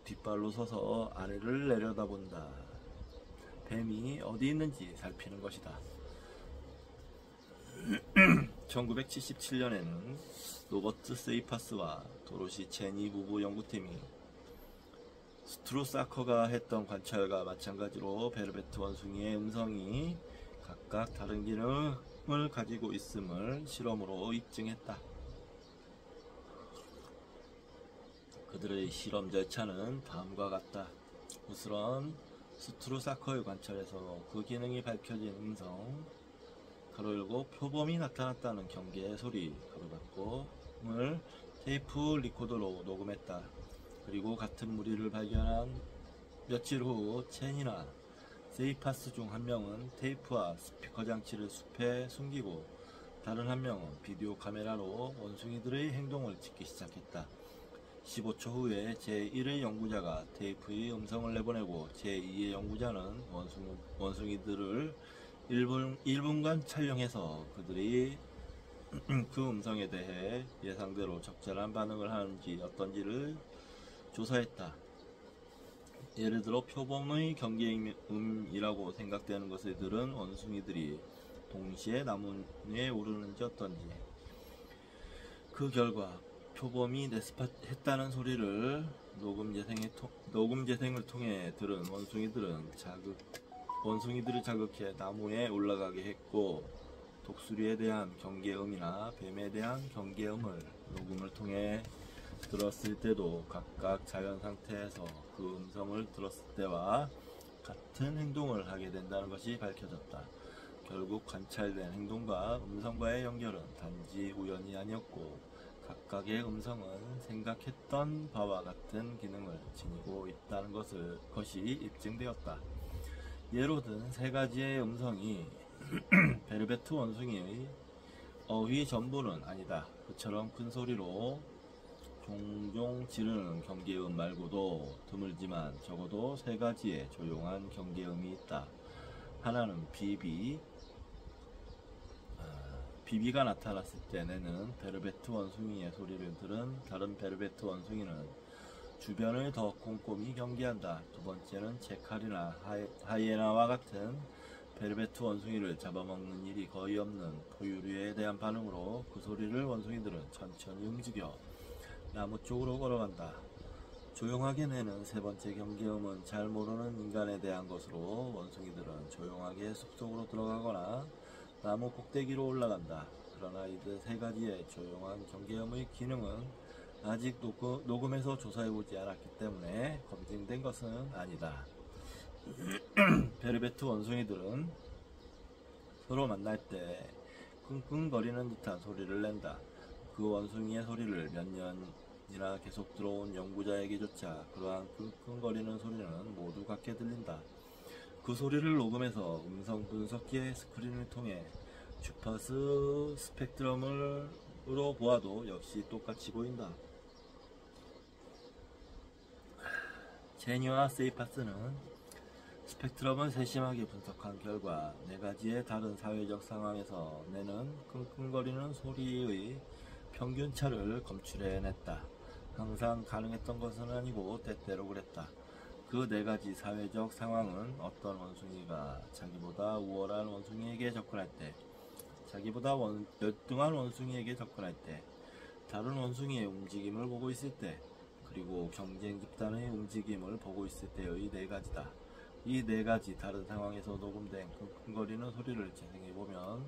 뒷발로 서서 아래를 내려다본다. 뱀이 어디 있는지 살피는 것이다. 1977년에는 로버트 세이파스와 도로시 체니 부부 연구팀이 스트루사커가 했던 관찰과 마찬가지로 베르베트 원숭이의 음성이 각각 다른 기능을 가지고 있음을 실험으로 입증했다. 그들의 실험 절차는 다음과 같다. 우선 스트루사커의 관찰에서 그 기능이 밝혀진 음성 가로 열고 표범이 나타났다는 경계의 소리 가로 닫고를 테이프 리코더로 녹음했다. 그리고 같은 무리를 발견한 며칠 후 첸이나 세이파스 중 한 명은 테이프와 스피커 장치를 숲에 숨기고 다른 한 명은 비디오 카메라로 원숭이들의 행동을 찍기 시작했다. 15초 후에 제1의 연구자가 테이프의 음성을 내보내고 제2의 연구자는 원숭이들을 1분간 촬영해서 그들이 그 음성에 대해 예상대로 적절한 반응을 하는지 어떤지를 조사했다. 예를 들어 표범의 경계음이라고 생각되는 것을 들은 원숭이들이 동시에 나무 위에 오르는지 어떤지. 그 결과 표범이 네스팟했다는 소리를 녹음 재생을 통해 들은 원숭이들을 자극해 나무에 올라가게 했고 독수리에 대한 경계음이나 뱀에 대한 경계음을 녹음을 통해 들었을 때도 각각 자연 상태에서 그 음성을 들었을 때와 같은 행동을 하게 된다는 것이 밝혀졌다. 결국 관찰된 행동과 음성과의 연결은 단지 우연이 아니었고 각각의 음성은 생각했던 바와 같은 기능을 지니고 있다는 것이 입증되었다. 예로 든 세 가지의 음성이 베르베트 원숭이의 어휘 전부는 아니다. 그처럼 큰 소리로 종종 지르는 경계음 말고도 드물지만 적어도 세 가지의 조용한 경계음이 있다. 하나는 비비가 나타났을 때 내는 베르베트 원숭이의 소리를 들은 다른 베르베트 원숭이는 주변을 더 꼼꼼히 경계한다. 두 번째는 제칼이나 하이에나와 같은 베르베트 원숭이를 잡아먹는 일이 거의 없는 포유류에 대한 반응으로 그 소리를 원숭이들은 천천히 움직여 나무 쪽으로 걸어간다. 조용하게 내는 세 번째 경계음은 잘 모르는 인간에 대한 것으로 원숭이들은 조용하게 숲속으로 들어가거나 나무 꼭대기로 올라간다. 그러나 이들 세 가지의 조용한 경계음의 기능은 아직 녹음해서 조사해보지 않았기 때문에 검증된 것은 아니다. 베르베트 원숭이들은 서로 만날 때 끙끙거리는 듯한 소리를 낸다. 그 원숭이의 소리를 몇 년이나 계속 들어온 연구자에게조차 그러한 끙끙거리는 소리는 모두 같게 들린다. 그 소리를 녹음해서 음성 분석기의 스크린을 통해 주파수 스펙트럼으로 보아도 역시 똑같이 보인다. 제니와 세이파스는 스펙트럼을 세심하게 분석한 결과 4가지의 다른 사회적 상황에서 내는 끙끙거리는 소리의 평균차를 검출해냈다. 항상 가능했던 것은 아니고 때때로 그랬다. 그 4가지 사회적 상황은 어떤 원숭이가 자기보다 우월한 원숭이에게 접근할 때, 자기보다 열등한 원숭이에게 접근할 때, 다른 원숭이의 움직임을 보고 있을 때, 그리고 경쟁 집단의 움직임을 보고 있을 때의 4가지다. 이 4가지 다른 상황에서 녹음된 끙끙거리는 소리를 재생해보면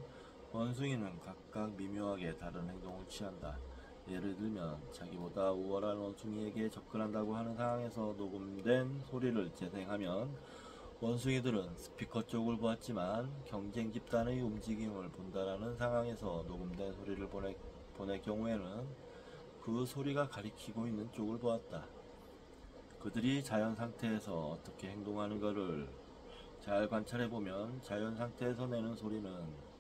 원숭이는 각각 미묘하게 다른 행동을 취한다. 예를 들면 자기보다 우월한 원숭이에게 접근한다고 하는 상황에서 녹음된 소리를 재생하면 원숭이들은 스피커 쪽을 보았지만 경쟁 집단의 움직임을 본다라는 상황에서 녹음된 소리를 보낼 경우에는 그 소리가 가리키고 있는 쪽을 보았다. 그들이 자연 상태에서 어떻게 행동하는가를 잘 관찰해보면 자연 상태에서 내는 소리는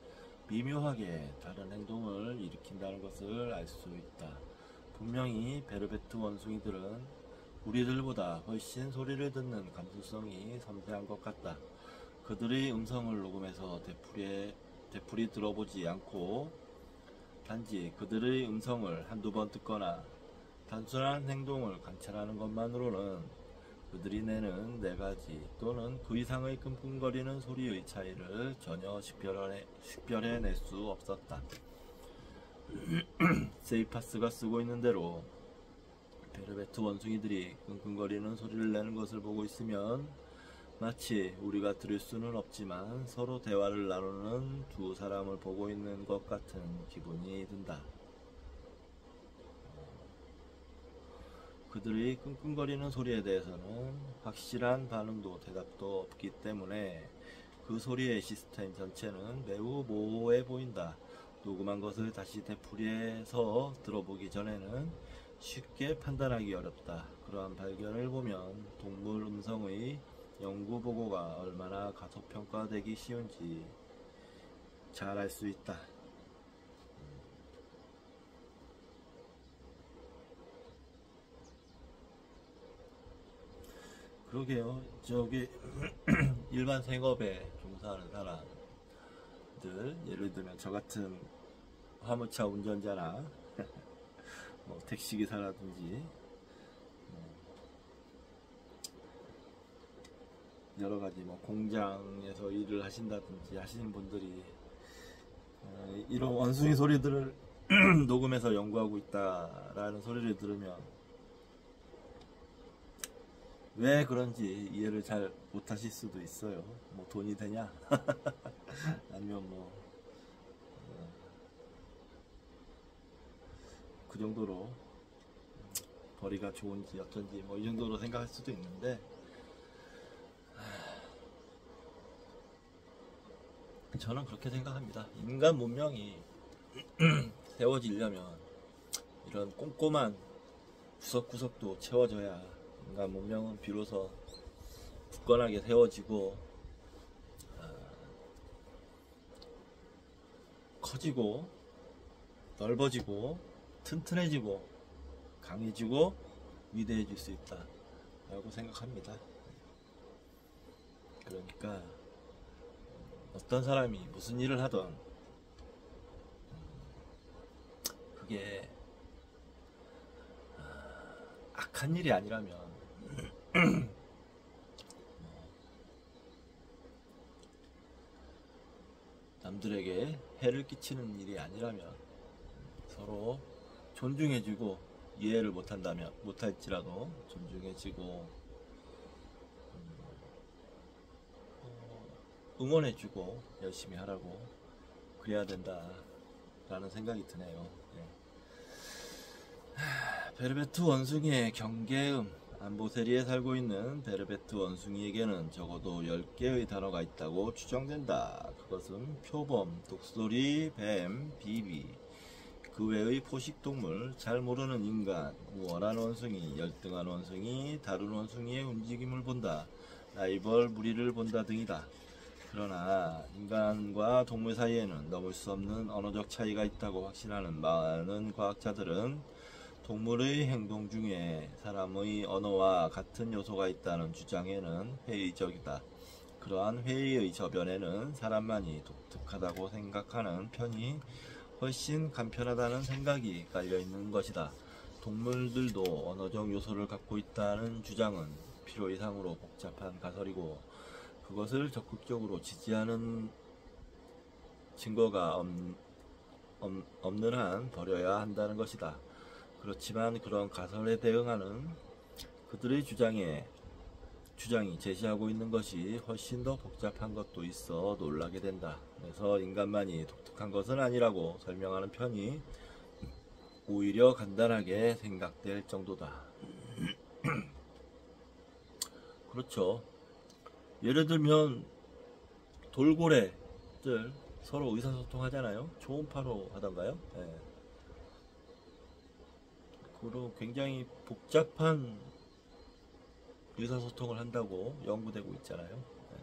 미묘하게 다른 행동을 일으킨다는 것을 알 수 있다. 분명히 베르베트 원숭이들은 우리들보다 훨씬 소리를 듣는 감수성이 섬세한 것 같다. 그들의 음성을 녹음해서 되풀이 들어보지 않고 단지 그들의 음성을 한두 번 듣거나 단순한 행동을 관찰하는 것만으로는 그들이 내는 4가지 또는 그 이상의 끙끙거리는 소리의 차이를 전혀 식별해낼 수 없었다. 세이파스가 쓰고 있는 대로 베르베트 원숭이들이 끙끙거리는 소리를 내는 것을 보고 있으면 마치 우리가 들을 수는 없지만 서로 대화를 나누는 두 사람을 보고 있는 것 같은 기분이 든다. 그들의 끙끙거리는 소리에 대해서는 확실한 반응도 대답도 없기 때문에 그 소리의 시스템 전체는 매우 모호해 보인다. 녹음한 것을 다시 되풀이해서 들어보기 전에는 쉽게 판단하기 어렵다. 그러한 발견을 보면 동물 음성의 연구 보고가 얼마나 가소평가되기 쉬운지 잘 알 수 있다. 그러게요. 저기 일반 생업에 종사하는 사람들, 예를 들면 저 같은 화물차 운전자나 뭐 택시기사라든지 여러가지 뭐 공장에서 일을 하신다든지 하시는 분들이 이런 원숭이 소리들을 녹음해서 연구하고 있다라는 소리를 들으면 왜 그런지 이해를 잘 못하실 수도 있어요. 뭐 돈이 되냐? 아니면 뭐 그 정도로 벌이가 좋은지 어쩐지 뭐 이 정도로 생각할 수도 있는데, 저는 그렇게 생각합니다. 인간 문명이 세워지려면 이런 꼼꼼한 구석구석도 채워져야 인간 문명은 비로소 굳건하게 세워지고 커지고 넓어지고 튼튼해지고 강해지고 위대해질 수 있다 라고 생각합니다. 그러니까 어떤 사람이 무슨 일을 하던 그게 악한 일이 아니라면 남들에게 해를 끼치는 일이 아니라면 서로 존중해주고 이해를 못할지라도 존중해주고 응원해주고 열심히 하라고 그래야 된다 라는 생각이 드네요. 네. 베르베트 원숭이의 경계음. 안보세리에 살고 있는 베르베트 원숭이에게는 적어도 10개의 단어가 있다고 추정된다. 그것은 표범, 독수리, 뱀, 비비, 그 외의 포식동물, 잘 모르는 인간, 우월한 원숭이, 열등한 원숭이, 다른 원숭이의 움직임을 본다, 라이벌 무리를 본다 등이다. 그러나 인간과 동물 사이에는 넘을 수 없는 언어적 차이가 있다고 확신하는 많은 과학자들은 동물의 행동 중에 사람의 언어와 같은 요소가 있다는 주장에는 회의적이다. 그러한 회의의 저변에는 사람만이 독특하다고 생각하는 편이 훨씬 간편하다는 생각이 깔려있는 것이다. 동물들도 언어적 요소를 갖고 있다는 주장은 필요 이상으로 복잡한 가설이고 그것을 적극적으로 지지하는 증거가 없는 한 버려야 한다는 것이다. 그렇지만 그런 가설에 대응하는 그들의 주장이 제시하고 있는 것이 훨씬 더 복잡한 것도 있어 놀라게 된다. 그래서 인간만이 독특한 것은 아니라고 설명하는 편이 오히려 간단하게 생각될 정도다. 그렇죠. 예를 들면 돌고래들 서로 의사소통 하잖아요. 초음파로 하던가요? 네. 그리고 굉장히 복잡한 의사소통을 한다고 연구되고 있잖아요. 네.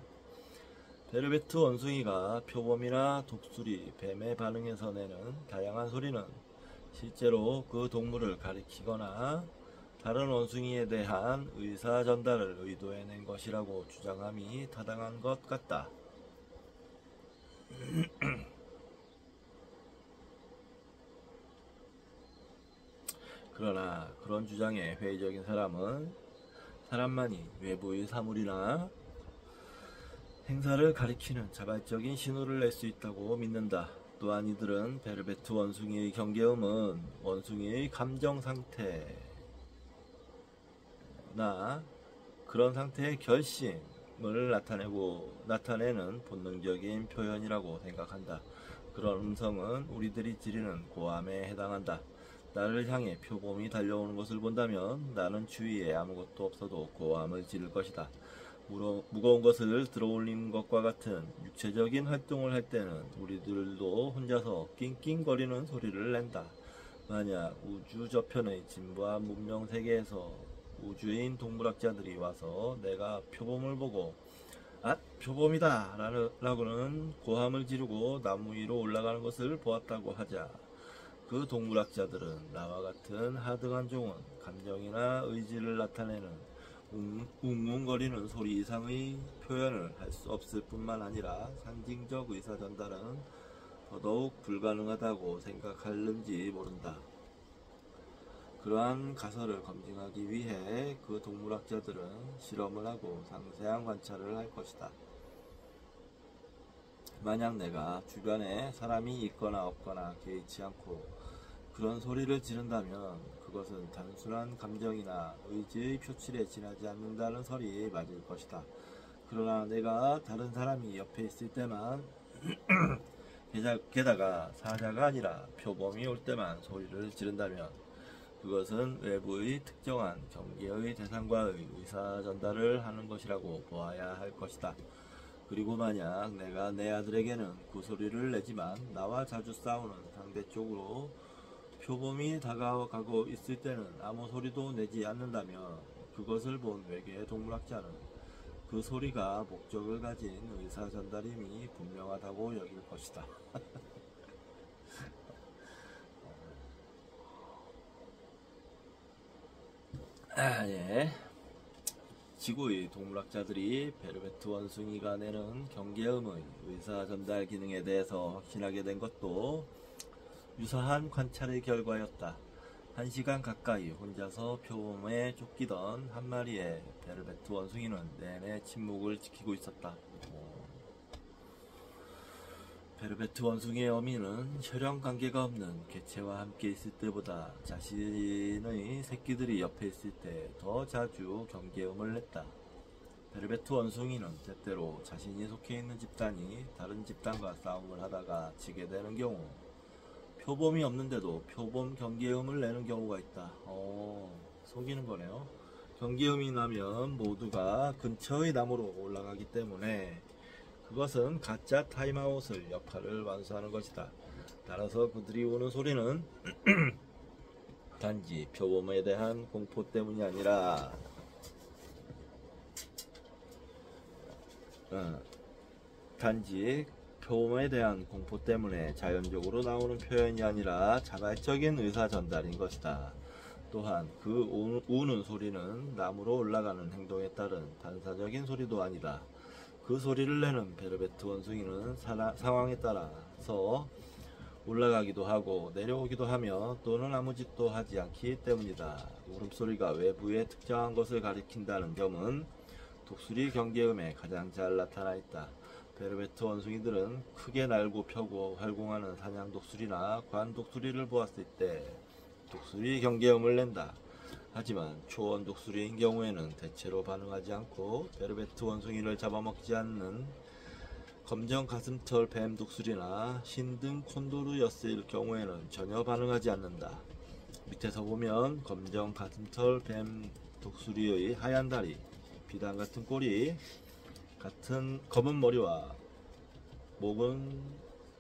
베르베트 원숭이가 표범이나 독수리, 뱀의 반응에서 내는 다양한 소리는 실제로 그 동물을 가리키거나 다른 원숭이에 대한 의사 전달을 의도해낸 것이라고 주장함이 타당한 것 같다. 그러나 그런 주장에 회의적인 사람은 사람만이 외부의 사물이나 행사를 가리키는 자발적인 신호를 낼 수 있다고 믿는다. 또한 이들은 베르베트 원숭이의 경계음은 원숭이의 감정 상태나 그런 상태의 결심을 나타내는 본능적인 표현이라고 생각한다. 그런 음성은 우리들이 지르는 고함에 해당한다. 나를 향해 표범이 달려오는 것을 본다면 나는 주위에 아무것도 없어도 고함을 지를 것이다. 무거운 것을 들어올리는 것과 같은 육체적인 활동을 할 때는 우리들도 혼자서 낑낑거리는 소리를 낸다. 만약 우주 저편의 진부한 문명 세계에서 우주인 동물학자들이 와서 내가 표범을 보고 아, 표범이다 라고는 고함을 지르고 나무 위로 올라가는 것을 보았다고 하자. 그 동물학자들은 나와 같은 하등한 종은 감정이나 의지를 나타내는 웅웅거리는 소리 이상의 표현을 할 수 없을 뿐만 아니라 상징적 의사 전달은 더더욱 불가능하다고 생각하는지 모른다. 그러한 가설을 검증하기 위해 그 동물학자들은 실험을 하고 상세한 관찰을 할 것이다. 만약 내가 주변에 사람이 있거나 없거나 개의치 않고 그런 소리를 지른다면 그것은 단순한 감정이나 의지의 표출에 지나지 않는다는 설이 맞을 것이다. 그러나 내가 다른 사람이 옆에 있을 때만 게다가 사자가 아니라 표범이 올 때만 소리를 지른다면 그것은 외부의 특정한 경계의 대상과의 의사 전달을 하는 것이라고 보아야 할 것이다. 그리고 만약 내가 내 아들에게는 그 소리를 내지만 나와 자주 싸우는 상대 쪽으로 표범이 다가가고 있을 때는 아무 소리도 내지 않는다면 그것을 본 외계 동물학자는 그 소리가 목적을 가진 의사 전달임이 분명하다고 여길 것이다. 예. 지구의 동물학자들이 베르베트 원숭이가 내는 경계음의 의사 전달 기능에 대해서 확신하게 된 것도 유사한 관찰의 결과였다. 1시간 가까이 혼자서 표범에 쫓기던 한 마리의 베르베트 원숭이는 내내 침묵을 지키고 있었다. 베르베트 원숭이의 어미는 혈연 관계가 없는 개체와 함께 있을 때보다 자신의 새끼들이 옆에 있을 때 더 자주 경계음을 냈다. 베르베트 원숭이는 때때로 자신이 속해 있는 집단이 다른 집단과 싸움을 하다가 지게 되는 경우 표범이 없는데도 표범 경계음을 내는 경우가 있다. 속이는 거네요. 경계음이 나면 모두가 근처의 나무로 올라가기 때문에 그것은 가짜 타임아웃의 역할을 완수하는 것이다. 따라서 그들이 우는 소리는 단지 표범에 대한 공포 때문이 아니라 단지 표범에 대한 공포 때문에 자연적으로 나오는 표현이 아니라 자발적인 의사 전달인 것이다. 또한 그 우는 소리는 나무로 올라가는 행동에 따른 반사적인 소리도 아니다. 그 소리를 내는 베르베트 원숭이는 상황에 따라서 올라가기도 하고 내려오기도 하며 또는 아무 짓도 하지 않기 때문이다. 울음소리가 외부의 특정한 것을 가리킨다는 점은 독수리 경계음에 가장 잘 나타나 있다. 베르베트 원숭이들은 크게 날고 펴고 활공하는 사냥 독수리나 관 독수리를 보았을 때 독수리 경계음을 낸다. 하지만 초원 독수리인 경우에는 대체로 반응하지 않고 베르베트 원숭이를 잡아먹지 않는 검정 가슴털 뱀 독수리나 신등 콘도르였을 경우에는 전혀 반응하지 않는다. 밑에서 보면 검정 가슴털 뱀 독수리의 하얀 다리, 비단 같은 꼬리, 같은 검은 머리와 목은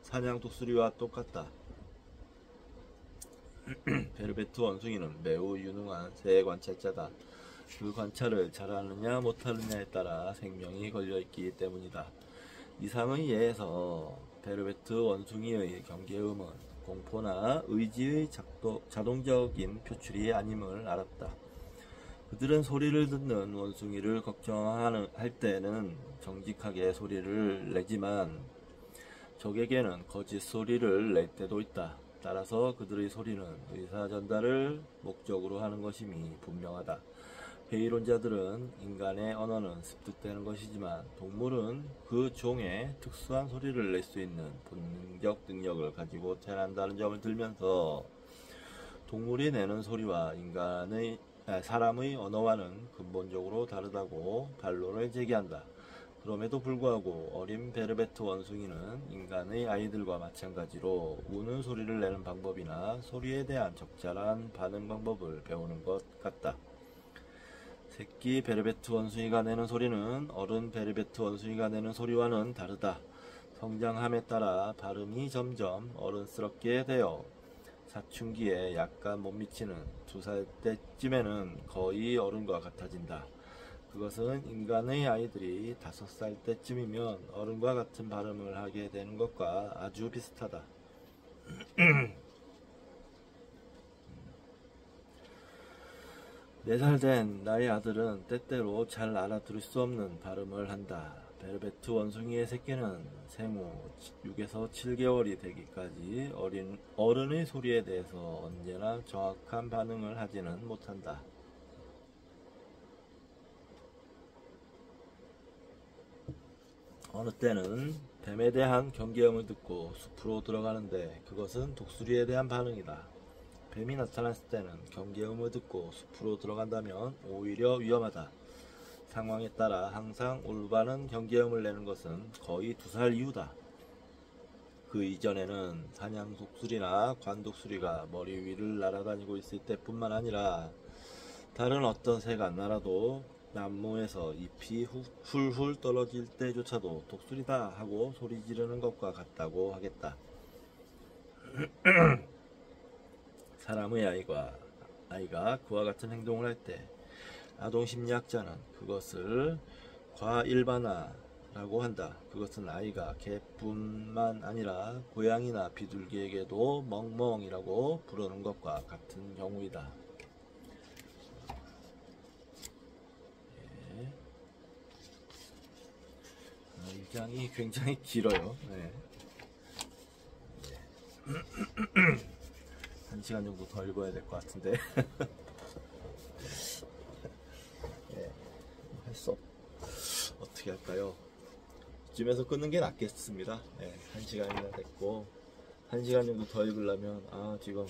사냥 독수리와 똑같다. 베르베트 원숭이는 매우 유능한 새 관찰자다. 그 관찰을 잘하느냐 못하느냐에 따라 생명이 걸려있기 때문이다. 이상의 예에서 베르베트 원숭이의 경계음은 공포나 의지의 자동적인 표출이 아님을 알았다. 그들은 소리를 듣는 원숭이를 걱정할 때는 정직하게 소리를 내지만 적에게는 거짓 소리를 낼 때도 있다. 따라서 그들의 소리는 의사 전달을 목적으로 하는 것임이 분명하다. 회의론자들은 인간의 언어는 습득되는 것이지만 동물은 그 종의 특수한 소리를 낼 수 있는 본능적 능력을 가지고 태어난다는 점을 들면서 동물이 내는 소리와 사람의 언어와는 근본적으로 다르다고 반론을 제기한다. 그럼에도 불구하고 어린 베르베트 원숭이는 인간의 아이들과 마찬가지로 우는 소리를 내는 방법이나 소리에 대한 적절한 반응 방법을 배우는 것 같다. 새끼 베르베트 원숭이가 내는 소리는 어른 베르베트 원숭이가 내는 소리와는 다르다. 성장함에 따라 발음이 점점 어른스럽게 되어 사춘기에 약간 못 미치는 2살 때쯤에는 거의 어른과 같아진다. 그것은 인간의 아이들이 5살 때쯤이면 어른과 같은 발음을 하게 되는 것과 아주 비슷하다. 4살 된 나의 아들은 때때로 잘 알아들을 수 없는 발음을 한다. 베르베트 원숭이의 새끼는 생후 6에서 7개월이 되기까지 어른의 소리에 대해서 언제나 정확한 반응을 하지는 못한다. 어느 때는 뱀에 대한 경계음을 듣고 숲으로 들어가는데 그것은 독수리에 대한 반응이다. 뱀이 나타났을 때는 경계음을 듣고 숲으로 들어간다면 오히려 위험하다. 상황에 따라 항상 올바른 경계음을 내는 것은 거의 2살 이후다. 그 이전에는 사냥 독수리나 관 독수리가 머리 위를 날아다니고 있을 때뿐만 아니라 다른 어떤 새가 날아도 나무에서 잎이 훌훌 떨어질 때조차도 독수리다 하고 소리 지르는 것과 같다고 하겠다. 사람의 아이가 그와 같은 행동을 할 때 아동심리학자는 그것을 과일반화라고 한다. 그것은 아이가 개뿐만 아니라 고양이나 비둘기에게도 멍멍이라고 부르는 것과 같은 경우이다. 네. 1장이 굉장히 길어요. 네. 1시간 정도 더 읽어야 될 것 같은데 네, 어떻게 할까요? 이쯤에서 끊는 게 낫겠습니다. 네, 1시간이나 됐고 1시간 정도 더 읽으려면 지금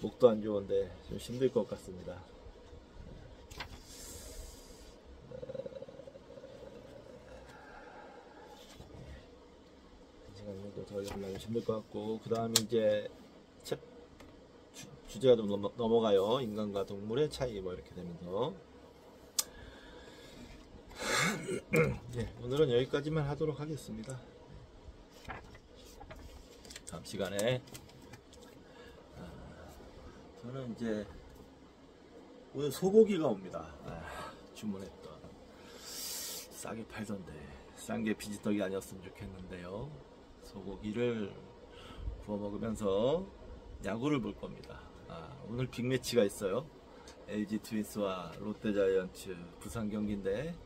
목도 안 좋은데 좀 힘들 것 같습니다. 1시간 정도 더 읽으려면 힘들 것 같고 그 다음에 이제 주제가 좀 넘어가요. 인간과 동물의 차이 뭐 이렇게 되면서 네, 오늘은 여기까지만 하도록 하겠습니다. 다음 시간에 저는 이제 오늘 소고기가 옵니다. 주문했던 싸게 팔던데 싼 게 비지떡이 아니었으면 좋겠는데요. 소고기를 구워 먹으면서 야구를 볼 겁니다. 오늘 빅매치가 있어요. LG 트윈스와 롯데자이언츠 부산 경기인데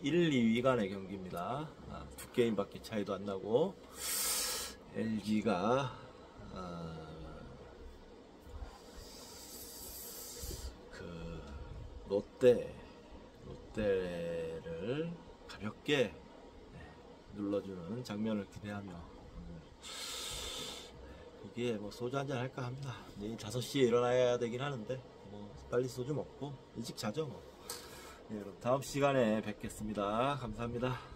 1, 2위 간의 경기입니다. 두 게임밖에 차이도 안 나고 LG가 그 롯데를 가볍게 눌러주는 장면을 기대하며 거기에 뭐 소주 한잔 할까 합니다. 내일 5시에 일어나야 되긴 하는데 뭐 빨리 소주 먹고 일찍 자죠 뭐. 네, 그럼 다음 시간에 뵙겠습니다. 감사합니다.